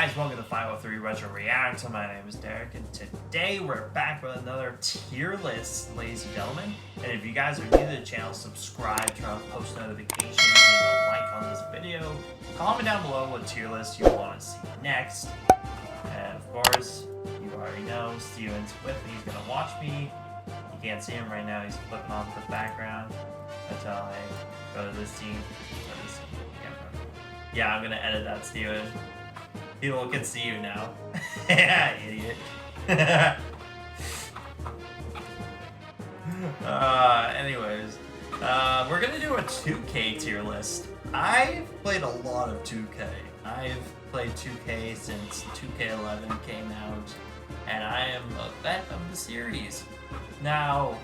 guys, welcome to 503 Retro Reaction. My name is Derek, and today we're back with another tier list, ladies and gentlemen. And if you guys are new to the channel, subscribe, turn on post notifications, leave a like on this video, comment down below what tier list you want to see next. And of course, you already know, Steven's with me, he's gonna watch me. You can't see him right now, he's flipping off the background until I go to this scene. Yeah, I'm gonna edit that, Steven. People can see you now. Yeah, idiot. Anyways, we're gonna do a 2K tier list. I've played a lot of 2K. I've played 2K since 2K11 came out, and I am a vet of the series. Now,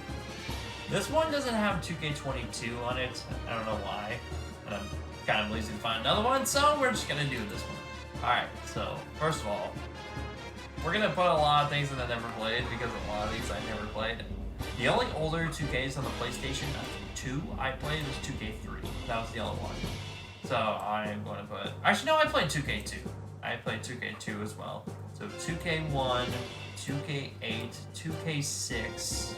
this one doesn't have 2K22 on it. I don't know why, but I'm kind of lazy to find another one, so we're just gonna do this one. Alright, so first of all, we're gonna put a lot of things that I never played because a lot of these I never played. The only older 2Ks on the PlayStation 2 I played was 2K3. That was the only one. So I'm going to put, actually no, I played 2K2. I played 2K2 as well. So 2K1, 2K8, 2K6,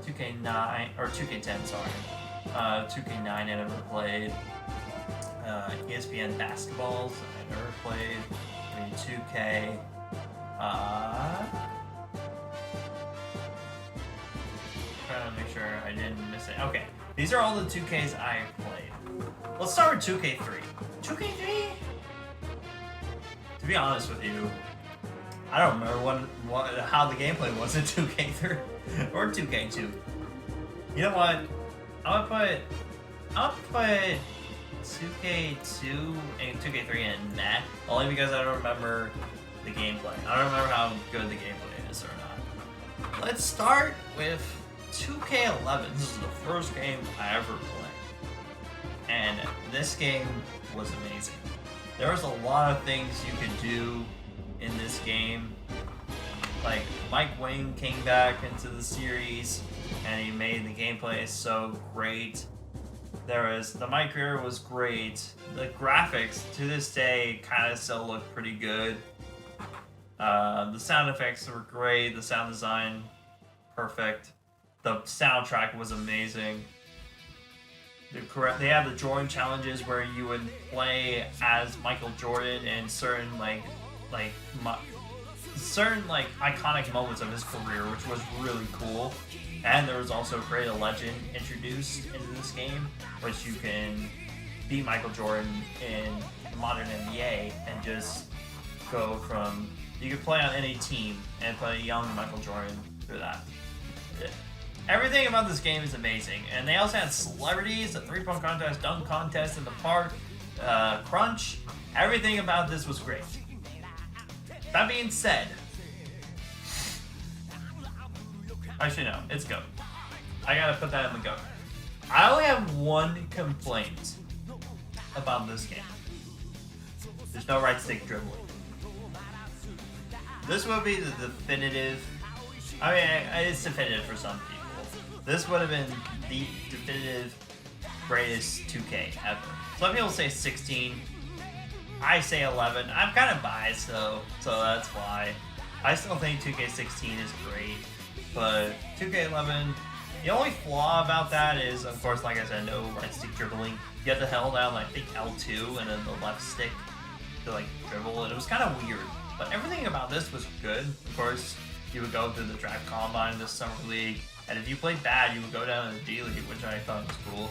2K9, or 2K10, sorry. 2K9 I never played. ESPN basketballs I never played. 2K. Trying to make sure I didn't miss it. Okay, these are all the 2Ks I played. Let's start with 2K3. 2K3? To be honest with you, I don't remember how the gameplay was in 2K3 or 2K2. You know what? I'll put 2K2 and 2K3 in that, only because I don't remember the gameplay. I don't remember how good the gameplay is or not. Let's start with 2K11. This is the first game I ever played. And this game was amazing. There was a lot of things you could do in this game. Like, Mike Wang came back into the series, and he made the gameplay so great. The mic career was great. The graphics, to this day, kind of still look pretty good. The sound effects were great. The sound design, perfect. The soundtrack was amazing. They had the Jordan challenges where you would play as Michael Jordan in certain iconic moments of his career, which was really cool. And there was also Create a Legend introduced into this game, which you can be Michael Jordan in the modern NBA and just go from, you can play on any team and play young Michael Jordan through that. Everything about this game is amazing. And they also had celebrities, a 3-point contest, dunk contest in the park, crunch. Everything about this was great. That being said, actually no, it's GOAT. I gotta put that in the GOAT. I only have one complaint about this game. There's no right stick dribbling. This would be the definitive, I mean, it's definitive for some people. This would have been the definitive greatest 2K ever. Some people say 16. I say 11. I'm kind of biased though, so that's why. I still think 2K16 is great, but 2K11, the only flaw about that is, of course, like I said, no right stick dribbling. You have to hold down, I think, L2 and then the left stick to like dribble, and it was kind of weird. But everything about this was good. Of course, you would go through the draft combine in the summer league, and if you played bad, you would go down to the D League, which I thought was cool.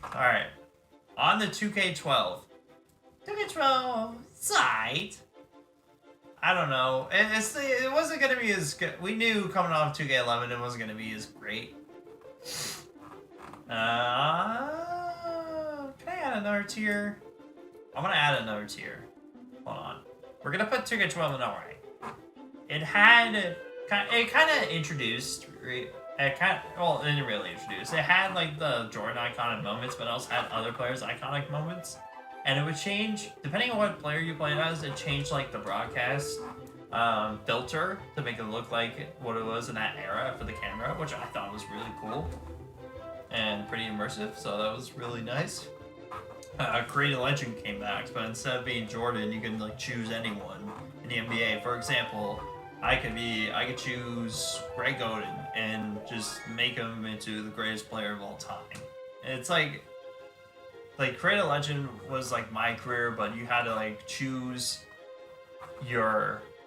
All right. On the 2K12. 2K12 side. I don't know. It wasn't going to be as good. We knew coming off 2K11 it wasn't going to be as great. Can I add another tier? I'm going to add another tier. Hold on. We're going to put 2K12 in alright. It kind of introduced... well, it didn't really introduce. It had like the Jordan iconic moments, but it also had other players' iconic moments. And it would change, depending on what player you played as, it changed like the broadcast filter to make it look like what it was in that era for the camera, which I thought was really cool and pretty immersive, so that was really nice. Create a Legend came back, but instead of being Jordan, you can like choose anyone in the NBA. For example, I could choose Greg Oden and just make him into the greatest player of all time. And it's like Create a Legend was like my career, but you had to like choose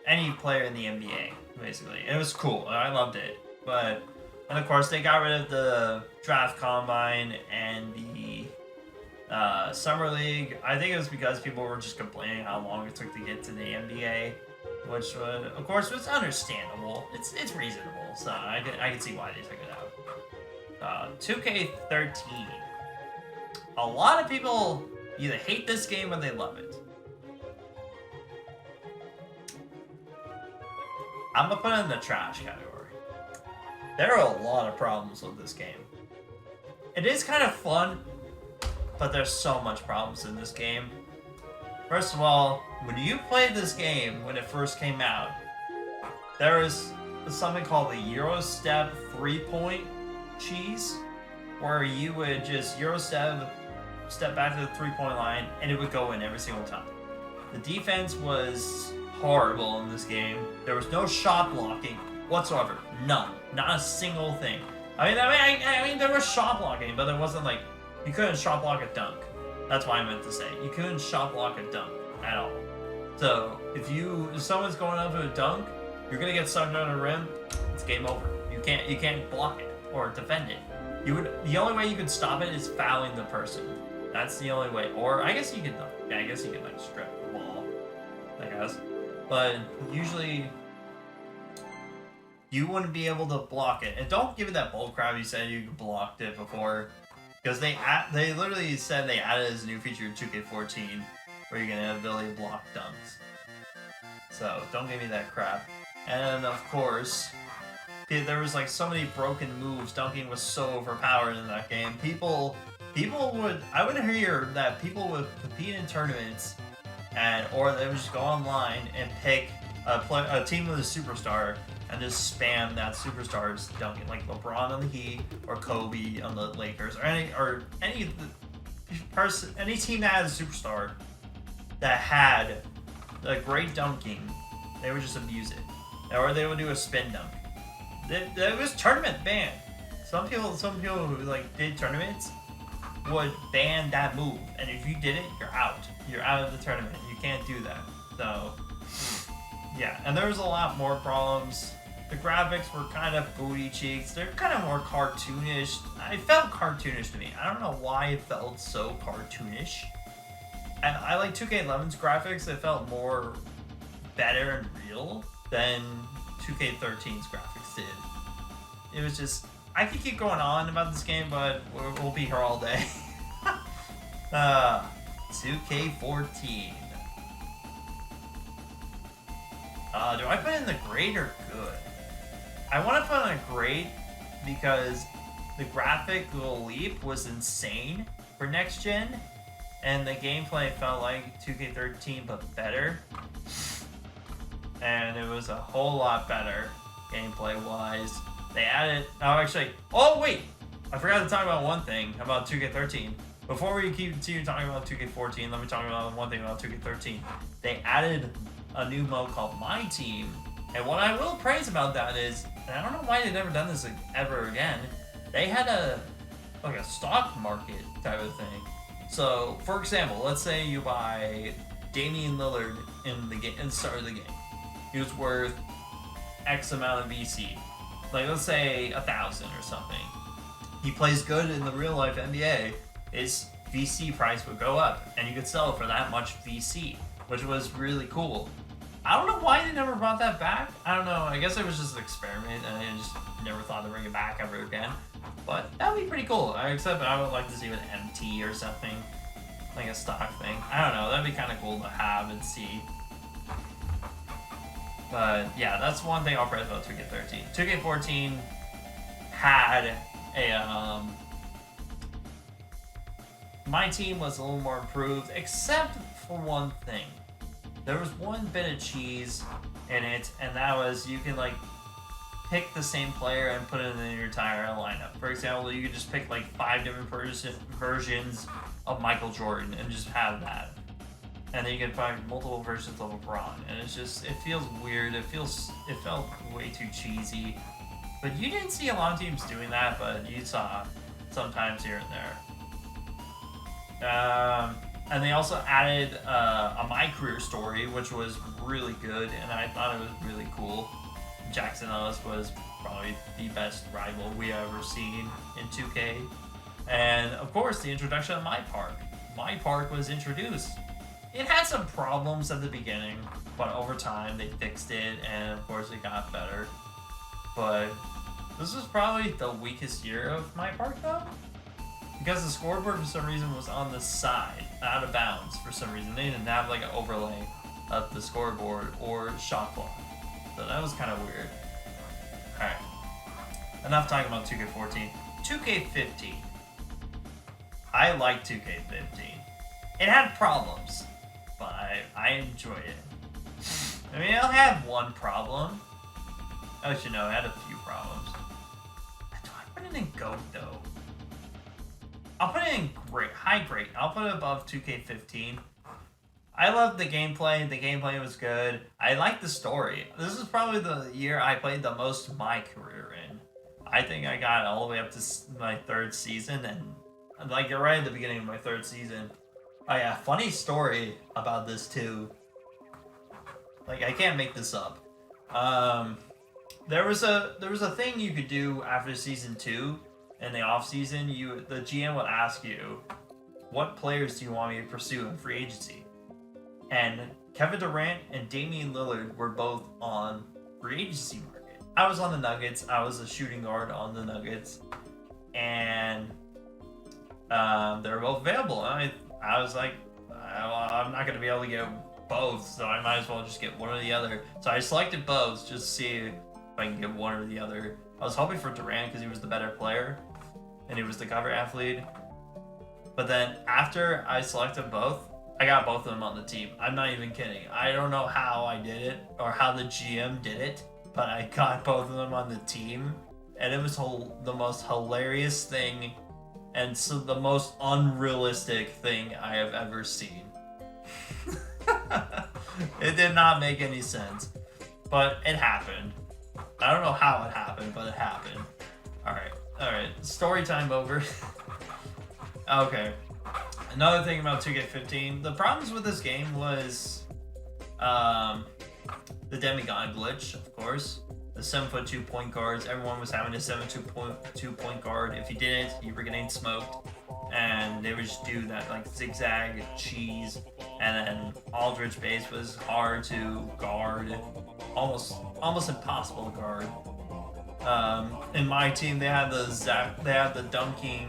any player in the NBA basically. It was cool. I loved it, and of course they got rid of the draft combine and the Summer League. I think it was because people were just complaining how long it took to get to the NBA, which of course was understandable. It's reasonable, so I can see why they took it out. 2K13. A lot of people either hate this game or they love it. I'm gonna put it in the trash category. There are a lot of problems with this game. It is kind of fun, but there's so much problems in this game. First of all, when you played this game when it first came out, there was something called the Eurostep 3-point cheese, where you would just Eurostep, step back to the 3-point line, and it would go in every single time. The defense was horrible in this game. There was no shot blocking whatsoever. None. Not a single thing. I mean, there was shot blocking, but it wasn't like you couldn't shot block a dunk. That's what I meant to say. You couldn't shot block a dunk at all. So if someone's going up to a dunk, you're gonna get sucked under the rim. It's game over. You can't block it or defend it. The only way you could stop it is fouling the person. That's the only way. Or I guess you could. Yeah, I guess you could like strip the ball. I guess. But usually you wouldn't be able to block it. And don't give it that bullcrap you said you blocked it before. Because they literally said they added this new feature in 2K14 where you're going to have the ability to block dunks. So don't give me that crap. And of course, there was like so many broken moves. Dunking was so overpowered in that game. I would hear that people would compete in tournaments or they would just go online and pick a team with a superstar and just spam that superstar's dunking, like LeBron on the Heat or Kobe on the Lakers, or any team that had a superstar that had a great dunking, they would just abuse it, or they would do a spin dunk. It was tournament banned. Some people who like did tournaments would ban that move, and if you did it, you're out. You're out of the tournament. You can't do that. So yeah, and there was a lot more problems. The graphics were kind of booty cheeks. They're kind of more cartoonish. It felt cartoonish to me. I don't know why it felt so cartoonish. And I like 2K11's graphics. It felt more better and real than 2K13's graphics did. It was just... I could keep going on about this game, but we'll be here all day. 2K14. Do I put in the great or good? I want to put in a great because the graphical leap was insane for next gen, and the gameplay felt like 2K13 but better. And it was a whole lot better gameplay wise. They added... Oh, wait! I forgot to talk about one thing about 2K13. Before we continue talking about 2K14, let me talk about one thing about 2K13. They added a new mode called My Team. And what I will praise about that is, and I don't know why they've never done this ever again, they had a stock market type of thing. So, for example, let's say you buy Damian Lillard in the start of the game. He was worth X amount of VC. Like, let's say 1,000 or something. He plays good in the real life NBA, his VC price would go up, and you could sell it for that much VC, which was really cool. I don't know why they never brought that back. I don't know. I guess it was just an experiment, and I just never thought to bring it back ever again. But that would be pretty cool. Except I would like to see an MT or something, like a stock thing. I don't know. That'd be kind of cool to have and see. But yeah, that's one thing I'll praise about 2K13. 2K14 had a My Team was a little more improved, except for one thing. There was one bit of cheese in it, and that was you can like pick the same player and put it in your entire lineup. For example, you could just pick like 5 different versions of Michael Jordan and just have that. And then you can find multiple versions of LeBron. And it's just, it feels weird. It felt way too cheesy. But you didn't see a lot of teams doing that, but you saw sometimes here and there. And they also added a My Career story, which was really good, and I thought it was really cool. Jackson Ellis was probably the best rival we ever seen in 2K. And of course, the introduction of My Park. My Park was introduced. It had some problems at the beginning, but over time they fixed it, and of course it got better. But this was probably the weakest year of My Park though, because the scoreboard for some reason was on the side, out of bounds for some reason. They didn't have like an overlay of the scoreboard or shot clock. So that was kind of weird. Alright. Enough talking about 2K14. 2K15. I like 2K15. It had problems, but I enjoyed it. I mean, it'll have one problem. Actually, no, it had a few problems. Do I put it in GOAT, though? I'll put it in great, high grade. I'll put it above 2K15. I loved the gameplay. The gameplay was good. I liked the story. This is probably the year I played the most My Career in. I think I got all the way up to my 3rd season, and like right at the beginning of my 3rd season. Oh yeah, funny story about this too. Like I can't make this up. There was a thing you could do after season 2. In the off season, the GM would ask you, what players do you want me to pursue in free agency? And Kevin Durant and Damian Lillard were both on free agency market. I was on the Nuggets. I was a shooting guard on the Nuggets, and they were both available. And I was like, I'm not going to be able to get both, so I might as well just get one or the other. So I selected both just to see if I can get one or the other. I was hoping for Durant because he was the better player, and he was the cover athlete. But then after I selected both, I got both of them on the team. I'm not even kidding. I don't know how I did it or how the GM did it, but I got both of them on the team, and it was the most hilarious thing and so the most unrealistic thing I have ever seen. It did not make any sense, but it happened. I don't know how it happened, but it happened. Alright. Story time over. Okay. Another thing about 2K15, the problems with this game was the demigod glitch, of course. The 7'2" point guards, everyone was having a 7'2" point guard. If you didn't, you were getting smoked. And they would just do that like zigzag cheese. And then Aldridge base was hard to guard. Almost impossible to guard. In my team, they had the dunking.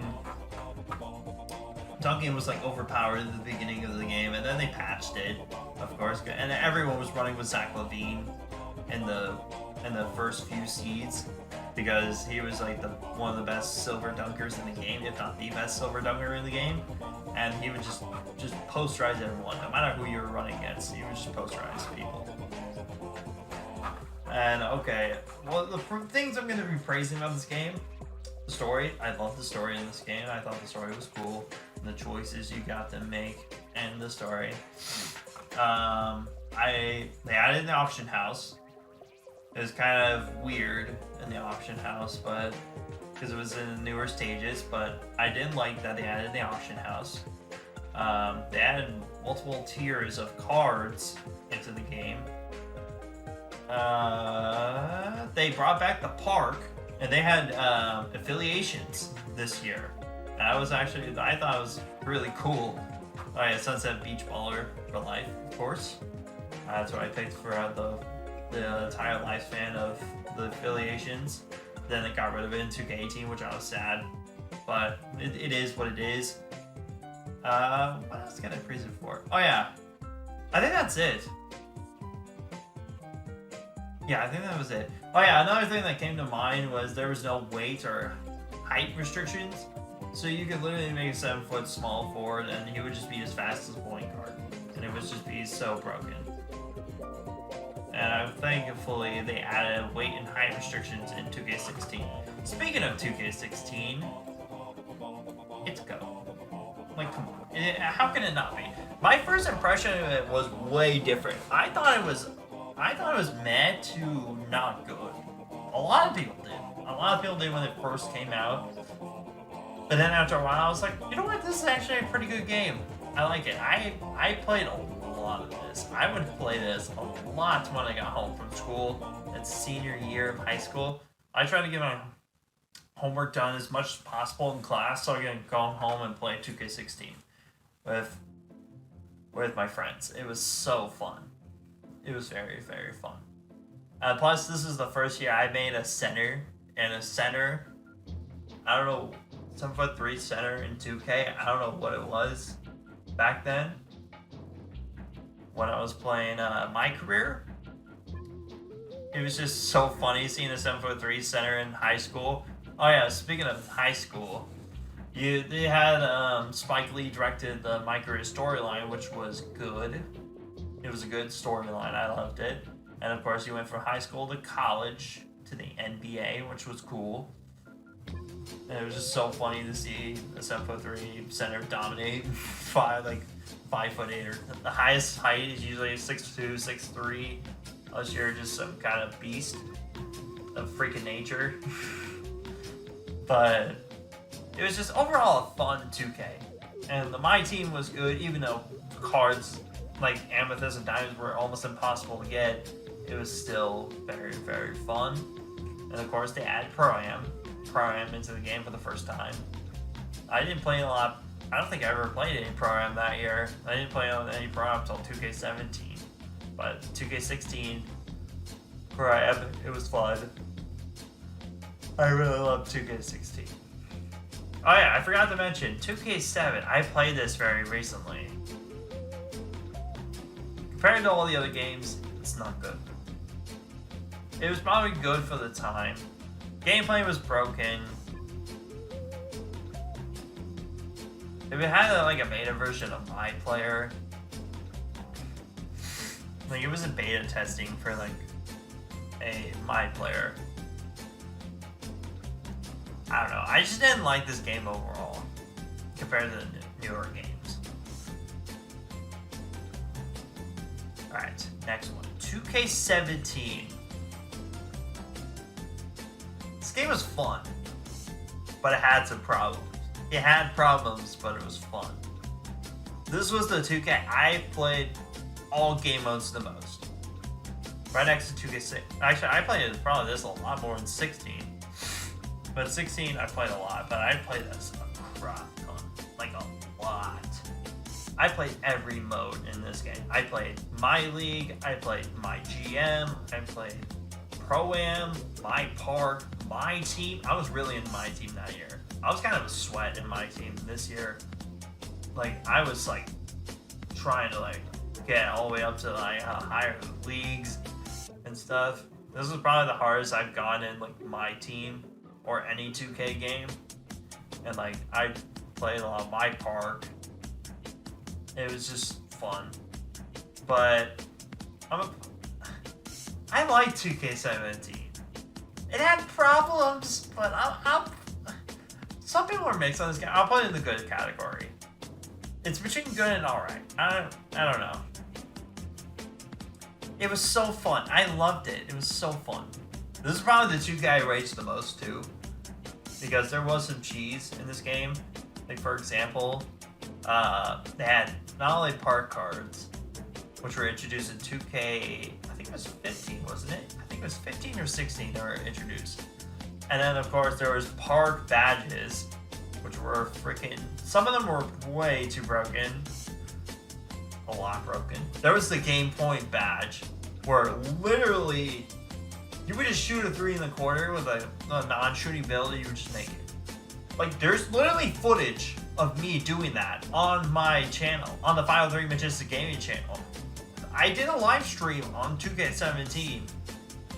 Dunking was like overpowered at the beginning of the game, and then they patched it, of course. And everyone was running with Zach LaVine in the first few seeds because he was like one of the best silver dunkers in the game, if not the best silver dunker in the game. And he would just posterize everyone, no matter who you were running against. He would just posterize people. And okay, well, the things I'm going to be praising about this game, the story. I love the story in this game. I thought the story was cool. And the choices you got to make in the story. They added the auction house. It was kind of weird in the auction house, but because it was in the newer stages. But I did like that they added the auction house. They added multiple tiers of cards into the game. They brought back the park, and they had affiliations this year. And I thought it was really cool. Oh yeah, Sunset Beach Baller for life, of course. That's what I picked for the entire lifespan of the affiliations. Then they got rid of it in 2K18, which I was sad. But it is what it is. What else can I praise it for? Oh yeah, I think that's it. Yeah, I think that was it. Oh yeah, another thing that came to mind was there was no weight or height restrictions. So you could literally make a 7-foot small forward and he would just be as fast as a point guard. And it would just be so broken. and thankfully they added weight and height restrictions in 2K16. Speaking of 2K16, it's go. Like, come on. How can it not be? My first impression of it was way different. I thought it was meh to not good. A lot of people did. A lot of people did when it first came out. But then after a while, I was like, you know what? This is actually a pretty good game. I like it. I played a lot of this. I would play this a lot when I got home from school. It's senior year of high school. I tried to get my homework done as much as possible in class so I can go home and play 2K16 with my friends. It was so fun. It was very, very fun. Plus, this is the first year I made a center, and a center, I don't know, 7'3" center in 2K. I don't know what it was back then when I was playing my career. It was just so funny seeing a 7'3" center in high school. Oh yeah, speaking of high school, they had Spike Lee directed the My Career storyline, which was good. It was a good storyline. I loved it. And of course, he went from high school to college to the NBA, which was cool. And it was just so funny to see a 7'3" center dominate 5'8", or the highest height is usually 6'2", 6'3", unless you're just some kind of beast of freaking nature. But it was just overall a fun 2K. And my team was good, even though cards like Amethyst and Diamonds were almost impossible to get. It was still very, very fun. And of course, they added Pro-Am into the game for the first time. I didn't play a lot. I don't think I ever played any Pro-Am that year. I didn't play on any Pro-Am until 2K17. But 2K16, Pro-Am, it was fun. I really love 2K16. Oh yeah, I forgot to mention, 2K7, I played this very recently. Compared to all the other games, it's not good. It was probably good for the time. Gameplay was broken. If it had like a beta version of My Player, like it was a beta testing for like a My Player. I don't know. I just didn't like this game overall compared to the newer games. Alright, next one. 2K17. This game was fun, but it had some problems. It had problems, but it was fun. This was the 2K I played all game modes the most. Right next to 2K6. Actually, I played probably this a lot more than 16. But 16, I played a lot, but I played this a crap ton. Like a lot. I played every mode in this game. I played My League, I played My GM, I played Pro-Am, My Park, My Team. I was really into My Team that year. I was kind of a sweat in My Team this year. Like, I was like trying to like get all the way up to like higher leagues and stuff. This was probably the hardest I've gotten in like My Team or any 2K game. And like, I played a lot of My Park. It was just fun. But I like 2K17. It had problems, but some people are mixed on this game. I'll put it in the good category. It's between good and alright. I don't know. It was so fun. I loved it. It was so fun. This is probably the 2K I raged the most too, because there was some cheese in this game. Like for example, they had not only park cards, which were introduced in 2K, I think it was 15, wasn't it? I think it was 15 or 16 that were introduced. And then of course there was park badges, which were freaking, some of them were way too broken. A lot broken. There was the game point badge, where literally you would just shoot a 3 in the corner with a non-shooting ability, you would just make it. Like, there's literally footage of me doing that on my channel, on the 503 Majestic Gaming channel. I did a live stream on 2K17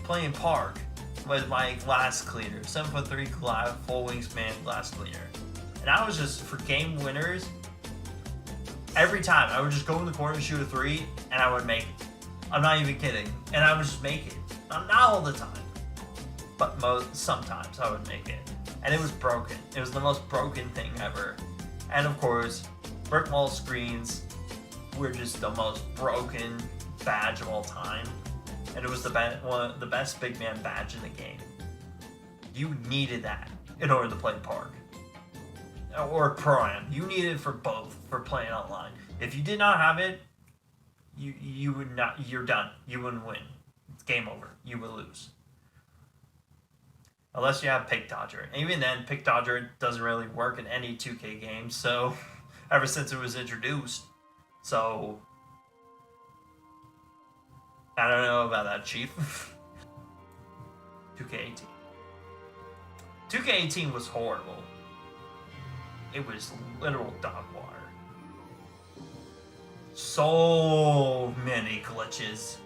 playing Park with my glass cleaner, 7'3" full wingspan glass cleaner. And I was just, for game winners, every time I would just go in the corner and shoot a 3, and I would make it. I'm not even kidding. And I would just make it. Not all the time, but sometimes I would make it. And it was broken. It was the most broken thing ever. And of course, brick wall screens were just the most broken badge of all time. And it was the best big man badge in the game. You needed that in order to play Park. Or Pro-Am. You needed it for both, for playing online. If you did not have it, you would not, you're done. You wouldn't win. It's game over. You would lose. Unless you have Pick Dodger. And even then, Pick Dodger doesn't really work in any 2K game, so ever since it was introduced. So I don't know about that, Chief. 2K18. 2K18 was horrible. It was literal dog water. So many glitches.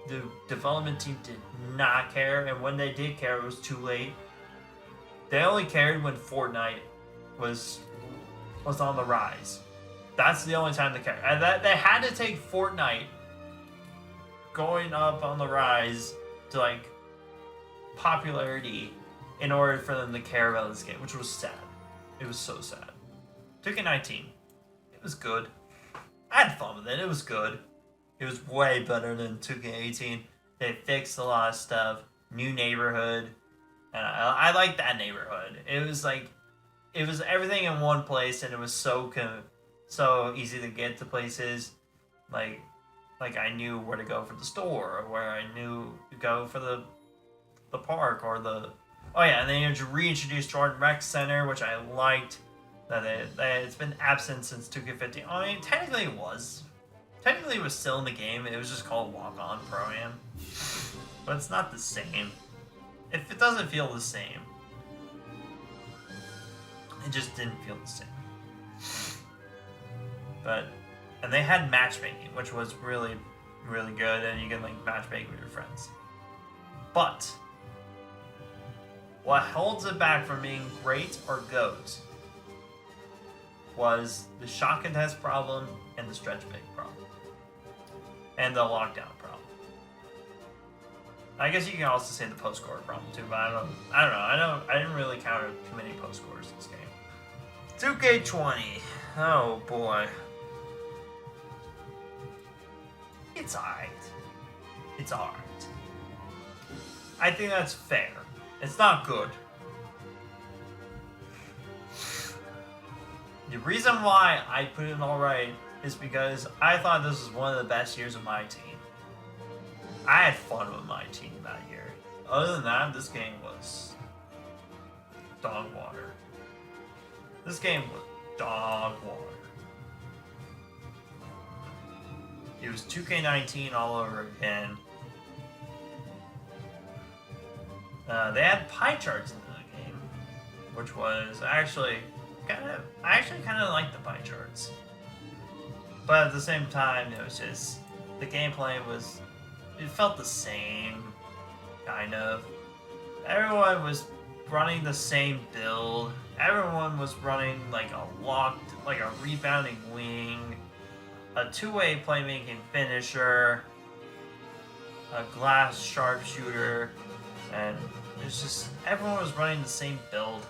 The development team did not care, and when they did care, it was too late. They only cared when Fortnite was on the rise. That's the only time they cared. And that they had to take Fortnite going up on the rise to like popularity in order for them to care about this game, which was sad. It was so sad. 2K19, it was good. I had fun with it. It was good. It was way better than 2K18. They fixed a lot of stuff. New neighborhood. And I liked that neighborhood. It was like, it was everything in one place, and it was so easy to get to places. Like I knew where to go for the store, or where I knew to go for the park, or the... Oh yeah, and they reintroduced Jordan Rec Center, which I liked. That it's been absent since 2K15. I mean, technically it was. Technically it was still in the game. It was just called Walk On Pro-Am. But it's not the same. If it doesn't feel the same. It just didn't feel the same. And they had matchmaking, which was really, really good, and you can like matchmake with your friends. But what holds it back from being great or GOAT was the shot contest problem and the stretch big problem. And the lockdown problem. I guess you can also say the post score problem too, but I don't know. I didn't really counter too many post scores this game. 2K20. Oh boy. It's alright. It's alright. I think that's fair. It's not good. The reason why I put it alright is because I thought this was one of the best years of my team. I had fun with my team that year. Other than that, this game was dog water. This game was dog water. It was 2K19 all over again. They had pie charts in the game, which was actually kind of liked the pie charts. But at the same time, it was just, the gameplay was, it felt the same, kind of. Everyone was running the same build. Everyone was running like a rebounding wing, a two-way playmaking finisher, a glass sharpshooter, and it's just, everyone was running the same build.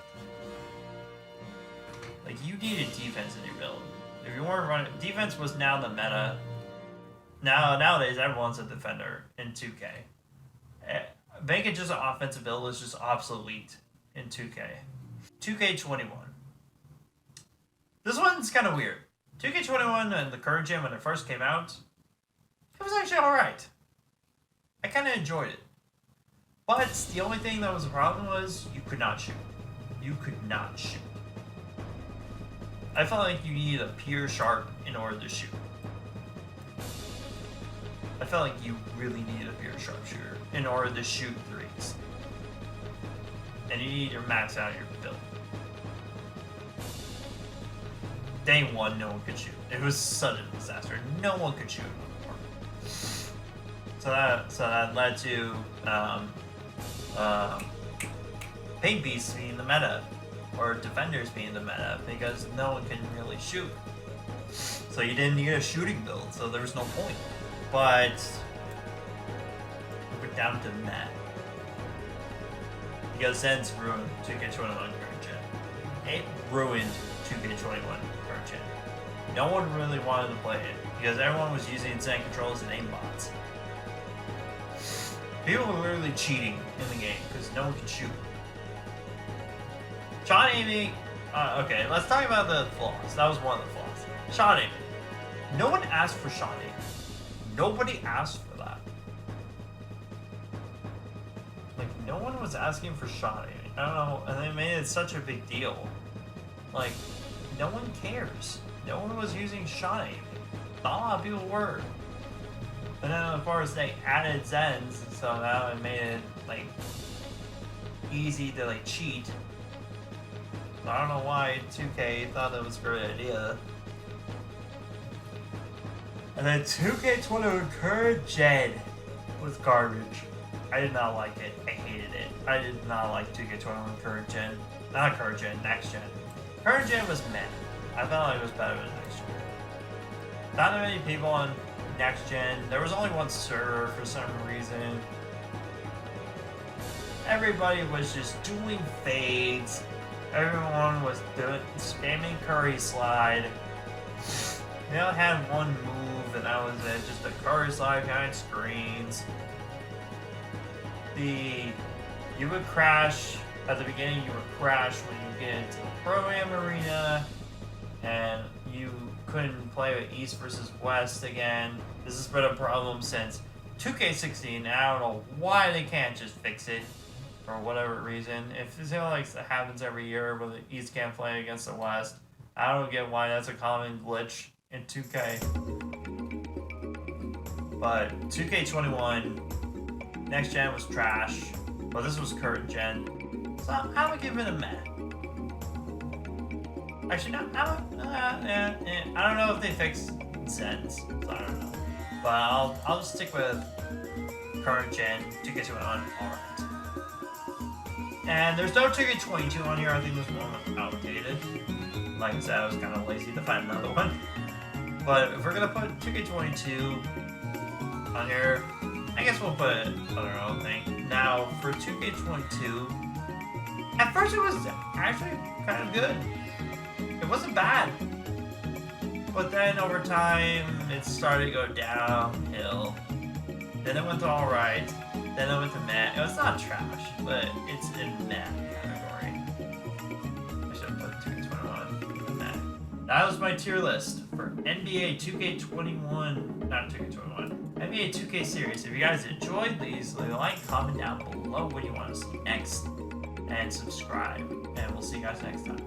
Like, you needed defense in your build. If you weren't running... Defense was now the meta. Nowadays, everyone's a defender in 2K. Making just an offensive build is just obsolete in 2K. 2K21. This one's kind of weird. 2K21 and the current gen, when it first came out, it was actually alright. I kind of enjoyed it. But the only thing that was a problem was you could not shoot. You could not shoot. I felt like you needed a pure sharp in order to shoot. I felt like you really needed a pure sharpshooter in order to shoot threes. And you need to max out your build. Day one, no one could shoot. It was such a disaster. No one could shoot anymore. So that led to paint beasts being the meta, or defenders being the meta, because no one can really shoot. So you didn't need a shooting build, so there was no point. but we're down to that. Because Zen's ruined 2K21 current gen. It ruined 2K21 current gen. No one really wanted to play it because everyone was using Zen controllers and aimbots. People were literally cheating in the game because no one could shoot. Shot aiming. Okay, let's talk about the flaws. That was one of the flaws. Shot aiming. No one asked for shot aiming. Nobody asked for that. Like, no one was asking for shot aiming. I don't know, and they made it such a big deal. Like, no one cares. No one was using shot aiming. Not a lot of people were. And then, of course, they added Zens, so now it made it, like, easy to, like, cheat. So I don't know why 2K thought that was a great idea. And then 2K21 current gen was garbage. I did not like it. I hated it. I did not like 2K21 current gen. Not current gen, next gen. Current gen was meh. I felt like it was better than next gen. Not that many people on next gen. There was only one server for some reason. Everybody was just doing fades. Everyone was spamming curry slide. They all had one move, and that was it. Just a curry slide behind screens. You would crash at the beginning. You would crash when you get into the pro-am arena, and you couldn't play with East versus West again. This has been a problem since 2K16, and I don't know why they can't just fix it for whatever reason. If it's like it happens every year where the East can't play against the West, I don't get why that's a common glitch in 2K. But 2K21 next gen was trash, but this was current gen, so I would give it a meh. Actually, no, I don't know if they fixed Zens, so I don't know. But I'll just stick with current gen 2K21 alright. And there's no 2K22 on here. I think this one was outdated. Like I said, I was kind of lazy to find another one. But if we're gonna put 2K22 on here, I guess we'll put other own thing. Now for 2K22, at first it was actually kind of good. It wasn't bad. But then over time, it started to go downhill. Then it went to alright. Then it went to meh. It was not trash, but it's in meh category. I should have put 2K21 in meh. That was my tier list for NBA 2K21, not 2K21, NBA 2K series. If you guys enjoyed, please leave a like, comment down below what you want to see next, and subscribe. And we'll see you guys next time.